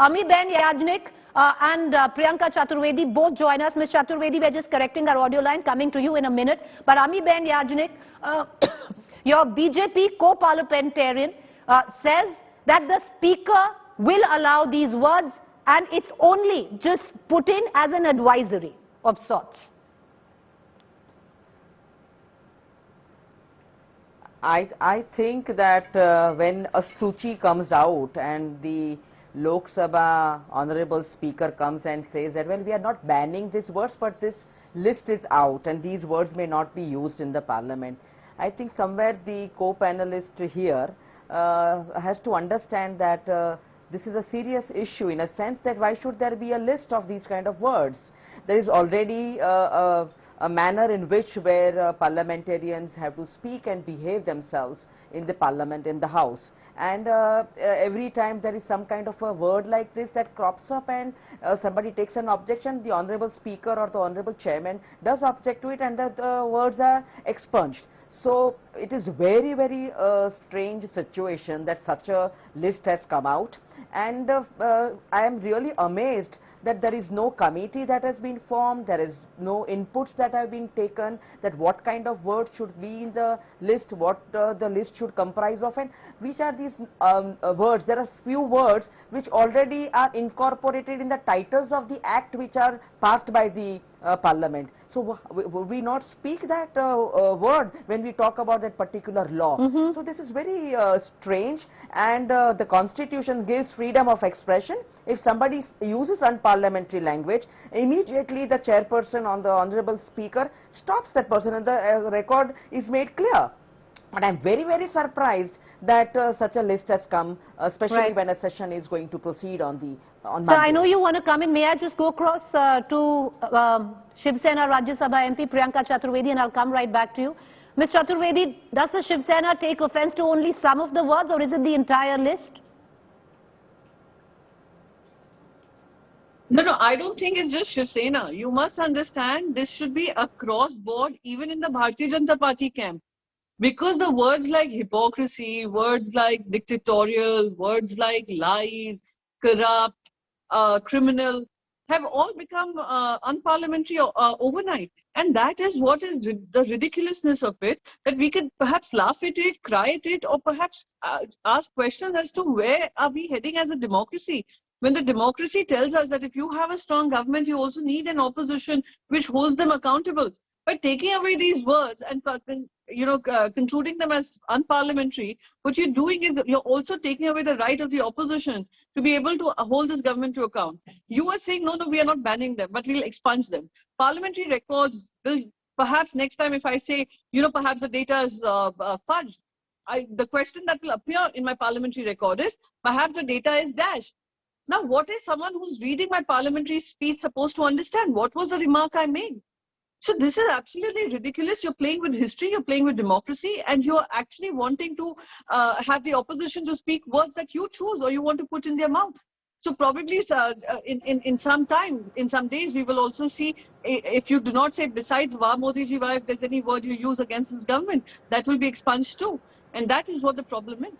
Ami Ben Yajnik and Priyanka Chaturvedi both join us. Ms. Chaturvedi, we're just correcting our audio line, coming to you in a minute. But Ami Ben Yajnik, your BJP co-parliamentarian, says that the speaker will allow these words and it's only just put in as an advisory of sorts. I think that when a Suchi comes out and the Lok Sabha Honorable Speaker comes and says that, well, we are not banning these words, but this list is out and these words may not be used in the Parliament. I think somewhere the co-panelist here has to understand that this is a serious issue, in a sense that why should there be a list of these kind of words? There is already a manner in which where parliamentarians have to speak and behave themselves in the Parliament, in the House. And every time there is some kind of a word like this that crops up and somebody takes an objection, the Honorable Speaker or the Honorable Chairman does object to it and the words are expunged. So it is very, very strange situation that such a list has come out, and I am really amazed that there is no committee that has been formed, there is no inputs that have been taken, that what kind of words should be in the list, what the list should comprise of, and which are these words. There are few words which already are incorporated in the titles of the act which are passed by the Parliament. So would we not speak that word when we talk about that particular law? So this is very strange, and the Constitution gives freedom of expression. If somebody uses unparliamentary language, immediately the chairperson or the Honorable Speaker stops that person and the record is made clear. But I am very, very surprised that such a list has come, especially when a session is going to proceed on Monday. So I know you want to come in. May I just go across to Shiv Sena Rajya Sabha MP Priyanka Chaturvedi, and I'll come right back to you. Ms. Chaturvedi, does the Shiv Sena take offense to only some of the words, or is it the entire list? No, I don't think it's just Shiv Sena. You must understand this should be across board, even in the Bharatiya Janata Party camp. Because the words like hypocrisy, words like dictatorial, words like lies, corrupt, criminal, have all become unparliamentary overnight. And that is what is the ridiculousness of it, that we could perhaps laugh at it, cry at it, or perhaps ask questions as to where are we heading as a democracy. When the democracy tells us that if you have a strong government, you also need an opposition which holds them accountable. By taking away these words and concluding them as unparliamentary, what you're doing is you're also taking away the right of the opposition to be able to hold this government to account. You are saying, no, we are not banning them, but we'll expunge them. Parliamentary records will, perhaps next time if I say, perhaps the data is fudged, the question that will appear in my parliamentary record is, perhaps the data is dashed. Now, what is someone who's reading my parliamentary speech supposed to understand? What was the remark I made? So this is absolutely ridiculous. You're playing with history, you're playing with democracy, and you're actually wanting to have the opposition to speak words that you choose or you want to put in their mouth. So probably in some times, in some days, we will also see, if you do not say besides Waah Modiji Waah, if there's any word you use against this government, that will be expunged too. And that is what the problem is.